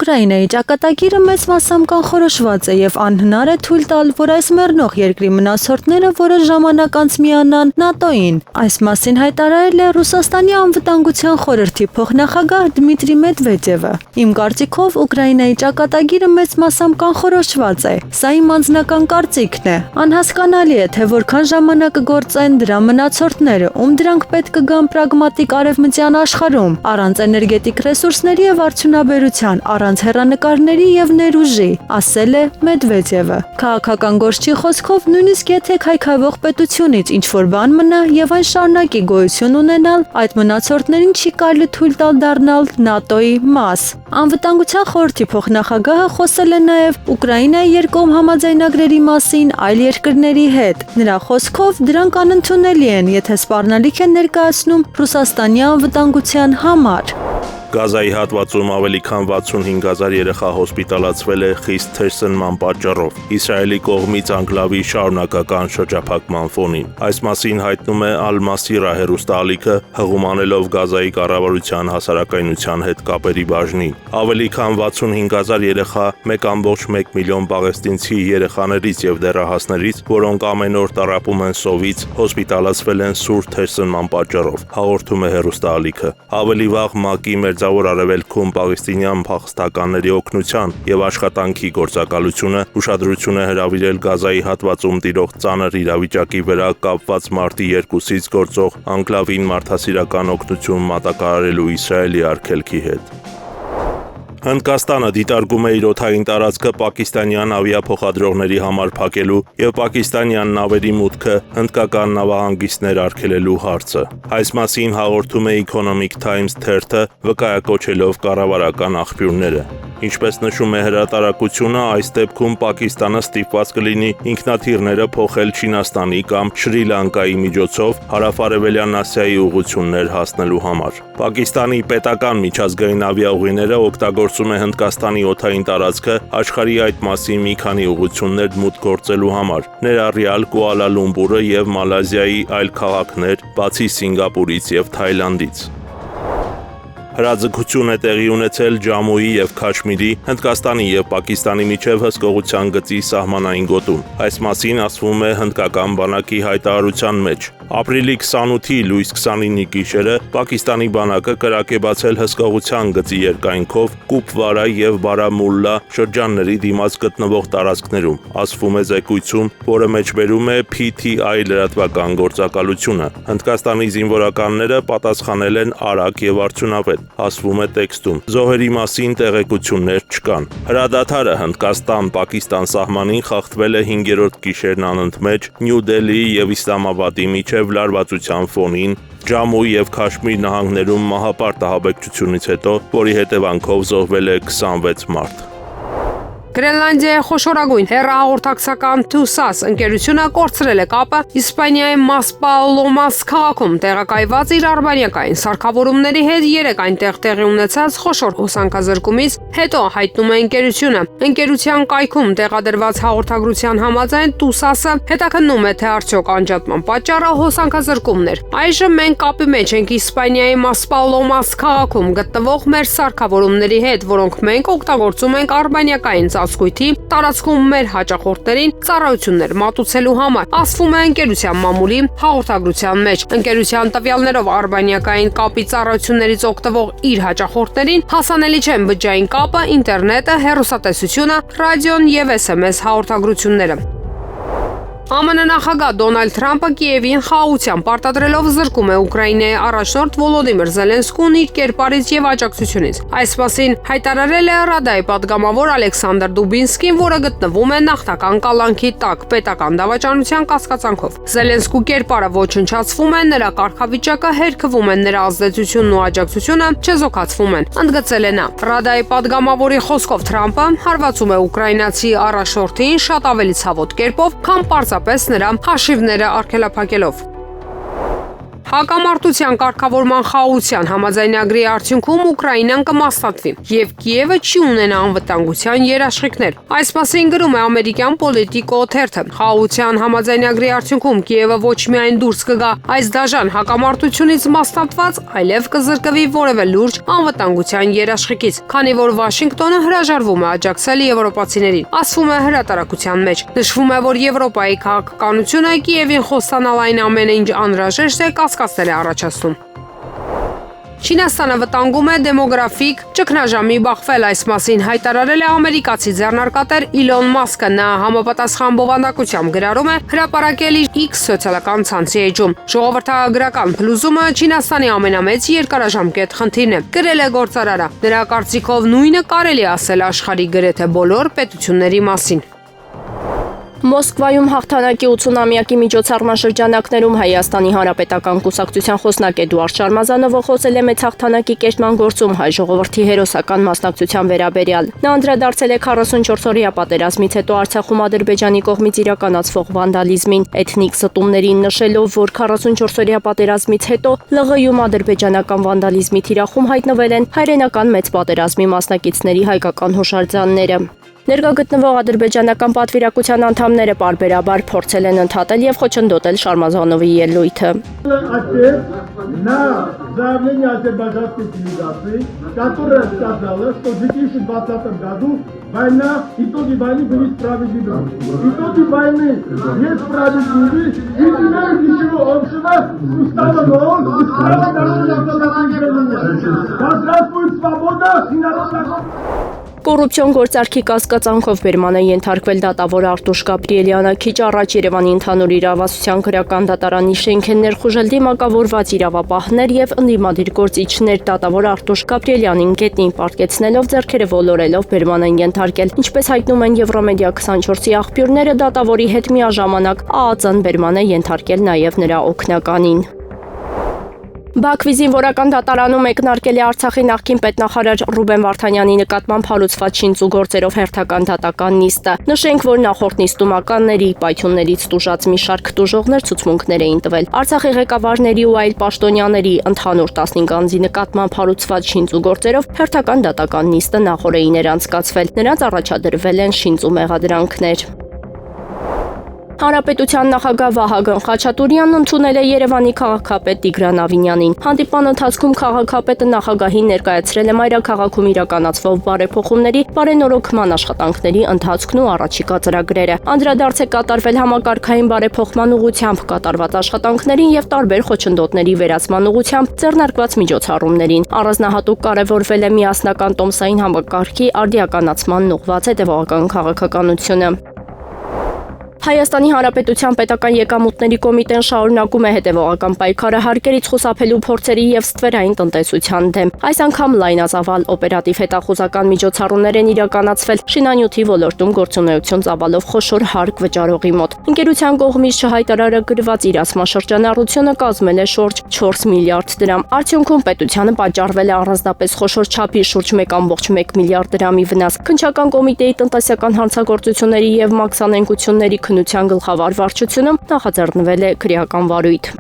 Ուկրաինայի ճակատագիրը մեծ մասամբ կանխորոշված է եւ անհնար է թույլ տալ, որ այս մեռնող երկրի մնացորդները որոշ ժամանակ անց միանան ՆԱՏՕ-ին։ Այս մասին հայտարարել է Ռուսաստանի անվտանգության խորհրդի փոխնախագահ Դմիտրի Մեդվեդևը։ Իմ կարծիքով Ուկրաինայի ճակատագիրը մեծ մասամբ կանխորոշված է։ Սա իմ անձնական կարծիքն է։ Անհասկանալի է, թե որքան ժամանակ կգործեն դրա մնացորդները, ում դրանք պետք կգան պրագմատիկ արևմտյան աշխարհում, առանց էներգետիկ ռեսուրսների եւ արդյունաբերության, առանց հեռանկարների եւ ներուժի, ասել է Մեդվեդևը։ Քաղաքական գործչի խոսքով, նույնիսկ եթե քայքայվող պետությունից ինչ-որ բան մնա եւ այն շարունակի գոյություն ունենալ, այդ մնացորդներին չի կարելի թույլ տալ դառնալ ՆԱՏՕ-ի մաս։ Անվտանգության խորհրդի փոխնախագահը խոսել է նաեւ Ուկրաինայի երկկողմ համաձայնագրերի մասին այլ երկրների հետ։ Նրա խոսքով դրանք անընդունելի են, եթե սպառնալիք են ներկայացնում Ռուսաստանի անվտանգության համար։ Գազայի հատվածում ավելի քան 65,000 երեխա հոսպիտալացվել է խիստ թերսնման պատճառով Իսրայելի կողմից անկլավի շարունակական շրջափակման ֆոնին։ Այս մասին հայտնում է Ալ-Մասիրա հեռուստաալիքը, հղումանելով Գազայի կառավարության հասարակայնության հետ կապերի բաժնին։ Ավելի քան 65,000 երեխա 1.1 միլիոն պաղեստինցի երեխաներից եւ դեռահասներից, որոնք ամեն օր տառապում են սովից, հոսպիտալացվել են սուր թերսնման պատճառով, հաղորդում է հեռուստաալիքը։ Ավելի վաղ ՄԱԿ-ի Մերձավոր Արևելքում պաղեստինյան փախստականների օգնության եւ աշխատանքի գործակալությունը ուշադրություն է հրավիրել Գազայի հատվածում տիրող ծանր իրավիճակի վրա կապված մարտի 2-ից գործող անկլավին մարդասիրական օգնություն մատակարարելու Իսրայելի արգելքի հետ։ Հնդկաստանը դիտարկում է իր օդային տարածքը պակիստանյան ավիափոխադրողների համար փակելու եւ պակիստանյան նավերի մուտքը հնդկական նավահանգիստներ արգելելու հարցը։ Այս մասին հաղորդում է Economic Times թերթը, վկայակոչելով կառավարական աղբյուրները։ Ինչպես նշում է հրատարակությունը, այս դեպքում Պակիստանը ստիպված կլինի ինքնաթիռները փոխել Չինաստանի կամ Շրի Լանկայի միջոցով հարավ-արևելյան Ասիայի ուղղություններ հասնելու համար։ Պակիստանի պետական միջազգային ավիաուղիները օգտագործում է Հնդկաստանի օդային տարածքը աշխարհի այդ մասի մի քանի ուղղություններ մուտք գործելու համար, ներառյալ Կուալա Լումպուրը եւ Մալազիայի այլ քաղաքներ, բացի Սինգապուրից եւ Թայլանդից։ Հրաձգություն է տեղի ունեցել Ջամուի եւ Քաշմիրի, Հնդկաստանի եւ Պակիստանի միջև հսկողության գծի սահմանային գոտում։ Այս մասին ասվում է հնդկական բանակի հայտարարության մեջ։ Ապրիլի 28-ի լույս 29-ի գիշերը Պակիստանի բանակը կրակ է բացել հսկողության գծի երկայնքով Կուպվարա եւ Բարամուլլա շրջանների դիմաց գտնվող տարածքներում, ասվում է զեկույցում, որը մեջբերում է PTI լրատվական գործակալությունը։ Հնդկաստանի զինվորականները պատասխանել են արագ եւ արդյունավետ, ասվում է տեքստում։ Զոհերի մասին տեղեկություններ չկան։ Հրադադարը Հնդկաստան-Պակիստան սահմանին խախտվել է 5-րդ գիշերն անընդմեջ Նյու Դելհիի եւ Իսլամաբադի միջև լարվածության ֆոնին Ջամուի եւ Քաշմիր նահանգներում մահապարտահաբեկչությունից հետո, որի հետևանքով զոհվել է 26 մարդ։ Գրենլանդիայի խոշորագույն հեռահաղորդակցական TUSAS ընկերությունը կորցրել է կապը Իսպանիայի Մասպալոմաս քաղաքում տեղակայված իր արբանյակային սարքավորումների հետ 3 այնտեղ տեղի ունեցած խոշոր հոսանքազրկումից հետո, հայտնում է ընկերությունը։ Ընկերության կայքում տեղադրված հաղորդագրության համաձայն TUSAS-ը հետաքննում է, թե արդյոք անջատման պատճառը հոսանքազրկումն էր։ Այժմ մենք կապի մեջ ենք Իսպանիայի Մասպալոմաս քաղաքում գտնվող մեր սարքավորումների հետ, որոնք մենք օգտագործում ենք արբանյակային ծածկույթի տարածքում մեր հաճախորդներին ծառայություններ մատուցելու համար, ասվում է ընկերության մամուլի հաղորդագրության մեջ։ Ընկերության տվյալներով արբանյակային կապի ծառայություններից օգտվող իր հաճախորդներին հասանելի չեն բջջային կապը, ինտերնետը, հեռուստատեսությունը, ռադիոն եւ SMS հաղորդագրությունները։ ԱՄՆ նախագահ Դոնալդ Թրամփը Կիևին խաղաղության պարտադրելով զրկում է Ուկրաինայի առաջնորդ Վոլոդիմիր Զելենսկուն իր կերպարից եւ աջակցությունից։ Այս մասին հայտարարել է Ռադայի պատգամավոր Ալեքսանդր Դուբինսկին, որը գտնվում է նախնական կալանքի տակ պետական դավաճանության կասկածանքով։ Զելենսկու կերպարը ոչնչացվում է, նրա կարգավիճակը հերքվում է, նրա ազդեցությունն ու աջակցությունը չեզոքացվում են, ընդգծել է նա։ Ռադայի պատգամավորի խոսքով Թրամփը հարվածում է ուկրաինացի առաջնորդին շատ ավելի ցավոտ կերպով, քան պարզապես նրա հաշիվները արգելափակելով։ Հակամարտության կարգավորման խաղաղության համաձայնագրի արդյունքում Ուկրաինան կմասնատվի եւ Կիևը չի ունենա անվտանգության երաշխիքներ։ Այս մասին գրում է ամերիկյան Politico թերթը։ Խաղաղության համաձայնագրի արդյունքում Կիևը ոչ միայն դուրս կգա այս դաժան հակամարտությունից մասնատված, այլև կզրկվի որևէ լուրջ անվտանգության երաշխիքից, քանի որ Վաշինգտոնը հրաժարվում է աջակցել եվրոպացիներին։ Ասվում է հրատարակության մեջ։ Նշվում է, որ Եվրոպայի քաղաքականությունը Կիևին խոստանալ այն ամենը, ինչ անհրաժեշտ է, կասկածներ է առաջացնում։ Չինաստանը վտանգում է դեմոգրաֆիկ ճգնաժամի բախվել, այս մասին հայտարարել է ամերիկացի ձեռնարկատեր Իլոն Մասկը։ Նա համապատասխան բովանդակությամբ գրառում է հրապարակել իր X սոցիալական ցանցի էջում։ Ժողովրդագրական փլուզումը Չինաստանի ամենամեծ երկարաժամկետ խնդիրն է, գրել է գործարարը։ Նրա կարծիքով նույնը կարելի ասել աշխարհի գրեթե բոլոր պետությունների մասին։ Մոսկվայում հաղթանակի 80-ամյակի միջոցառման շրջանակներում Հայաստանի Հանրապետական կուսակցության խոսնակ Էդուարդ Շարմազանովը խոսել է մեծ հաղթանակի կերտման գործում հայ ժողովրդի հերոսական մասնակցության վերաբերյալ։ Նա անդրադարձել է 44-օրյա պատերազմից հետո Արցախում Ադրբեջանի կողմից իրականացվող վանդալիզմին, էթնիկ ստումներին, նշելով, որ 44-օրյա պատերազմից հետո ԼՂ-ում ադրբեջանական վանդալիզմի թիրախում հայտնվել են հայրենական մեծ պատերազմի մասնակիցների հայկական հուշարձանները։ Ներկա գտնվող ադրբեջանական պատվիրակության անդամները պարբերաբար փորձել են ընդհատել եւ խոչընդոտել Շարմազանովի ելույթը։ На заявление азербайджанской делегации, которая сказала, что в 2020 году итоги войны были справедливы. Итоги войны несправедливы, и теперь ничего общего с уставом ООН и с правом народного самоопределения. Да здравствует свобода и народная... Կոռուպցիոն գործարքի կասկածանքով բերման է ենթարկվել դատավոր Արտուշ Գաբրիելյանը։ Քիչ առաջ Երևանի ընդհանուր իրավասության քրեական դատարանի շենք են ներխուժել դիմակավորված իրավապահներ եւ ընդդիմադիր գործիչներ։ Դատավոր Արտուշ Գաբրիելյանին գետնին պարտկեցնելով ձեռքերը ոլորելով բերման են ենթարկել։ Ինչպես հայտնում են Եվրոմեդիա 24-ի աղբյուրները, դատավորի հետ միաժամանակ ԱԱԾ-ն բերման է ենթարկել նաեւ նրա օգնականին։ Բաքվի զինվորական դատարանում եկնարկել է Արցախի նախկին պետնախարար Ռուբեն Վարդանյանի նկատմամբ հարուցված շինծու գործերով հերթական դատական նիստը։ Նշենք, որ նախորդ նիստում ականների պայթյուններից տուժած մի շարք տուժողներ ցուցմունքներ էին տվել։ Արցախի ղեկավարների ու այլ պաշտոնյաների ընդհանուր 15 անձի նկատմամբ հարուցված շինծու գործերով հերթական դատական նիստը նախօրեին էր անցկացվել։ Նրանց առաջադրվել են շինծու մեղադրանքներ։ Հանրապետության նախագահ Վահագն Խաչատուրյանն ընդունել է Երևանի քաղաքապետ Տիգրան Ավինյանին։ Հանդիպման ընթացքում քաղաքապետը նախագահին ներկայացրել է մայրաքաղաքում իրականացվող բարեփոխումների, բարենորոգման աշխատանքների ընթացքն ու առաջիկա ծրագրերը։ Անդրադարձ է կատարվել համակարգային բարեփոխման ուղղությամբ կատարված աշխատանքներին եւ տարբեր խոչընդոտների վերացման ուղղությամբ ձեռնարկված միջոցառումներին։ Առանձնահատուկ կարևորվել է միասնական տոմսային համակարգի արդիականացմանն ուղղված հետևողական քաղաքականությունը։ Հայաստանի Հանրապետության պետական եկամուտների կոմիտեն շարունակում է հետևողական պայքարը հարկերից խուսափելու փորձերի եւ ստվերային տնտեսության դեմ։ Այս անգամ լայնածավալ օպերատիվ հետախուզական միջոցառումներ են իրականացվել շինանյութի ոլորտում գործունեություն ծավալող խոշոր հարկ վճարողի մոտ։ Ընկերության կողմից չհայտարարագրված իրացման շրջանառությունը կազմել է շուրջ 4 միլիարդ դրամ։ Արդյունքում պետությանը պատճառվել է առանձնապես խոշոր չափի շուրջ 1.1 միլիարդ դրամի վնաս։ Քննչական կոմիտեի տնտեսական հանցագործությունների եւ մաքսանենգությունների քննության գլխավոր վարչությունում նախաձեռնվել է քրեական վարույթ։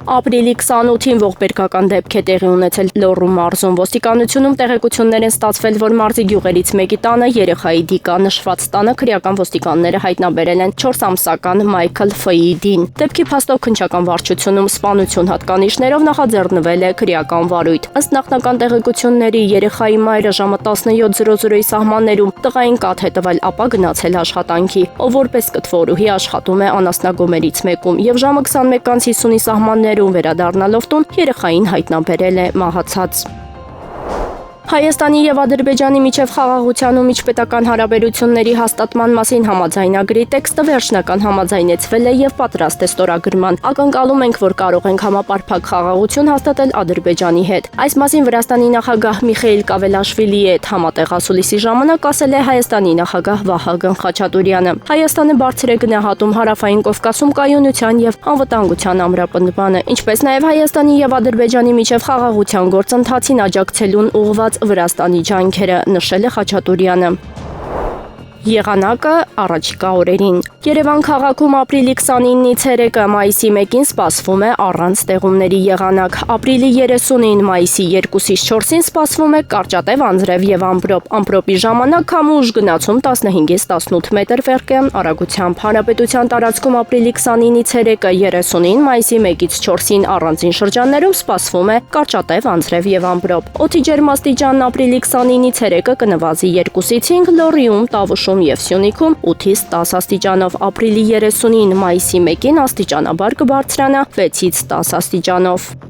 Ապրիլի 28-ին ողբերգական դեպք է տեղի ունեցել Լոռու մարզում։ Ոստիկանությունում տեղեկություններ են ստացվել, որ մարզի գյուղերից մեկի տանը երեխայի դիկա նշված տանը քրեական ոստիկանները հայտնաբերել են 4-ամսական Մայքլ Ֆեյդին։ Դեպքի փաստով քննչական վարչությունում սպանություն հատկանիշներով նախաձեռնվել է քրեական վարույթ։ Ըստ նախնական տեղեկությունների երեխայի մայրը ժամը 17:00-ի սահմաններում տղային կաթ է տվել, ապա գնացել աշխատանքի, ով որպես կտվորուհի աշխատում է անասնագոմերից մեկում եւ ժամը 21:50-ի սահմաններում վերադառնալով տուն երեխային հայտնաբերել է մահացած։ Հայաստանի եւ Ադրբեջանի միջև խաղաղության ու միջպետական հարաբերությունների հաստատման մասին համաձայնագրի տեքստը վերջնական համաձայնեցվել է եւ պատրաստ է ստորագրման։ Ակնկալում ենք, որ կարող ենք համապարփակ խաղաղություն հաստատել Ադրբեջանի հետ։ Այս մասին Վրաստանի նախագահ Միխեիլ Կավելաշվիլիի հետ համատեղ ասուլիսի ժամանակ ասել է Հայաստանի նախագահ Վահագն Խաչատուրյանը։ Հայաստանը բարձր է գնահատում Հարավային Կովկասում կայունության եւ անվտանգության ամրապնդմանը, ինչպես նաեւ Հայաստանի եւ Ադրբեջանի միջև խաղաղության գործընթացին աջակցելուն ուղղված Վրաստանի ջանքերը, նշել է Խաչատուրյանը։ Եղանակը առաջիկա օրերին։ Երևան քաղաքում ապրիլի 29-ից ցերեկը մայիսի 1-ին սպասվում է առանց տեղումների եղանակ։ Ապրիլի 30-ին մայիսի 2-ից 4-ին սպասվում է կարճատև անձրև եւ ամպրոպ։ Ամպրոպի ժամանակ քամու ուժ գնացում 15-ից 18 մետր վարկյան արագությամբ։ Հանրապետության տարածքում ապրիլի 29-ի ցերեկը 30-ին մայիսի 1-ից 4-ին առանձին շրջաններում սպասվում է կարճատև անձրև եւ ամպրոպ։ Օդի ջերմաստիճանն ապրիլի 29-ի ցերեկը կնվազի 2-ից 5, Լոռիում, Տավուշում եւ Սյունիքում 8-ից 10 աստիճանով, ապրիլի 30-ին մայիսի 1-ին աստիճանաբար կբարձրանա 6-ից 10 աստիճանով։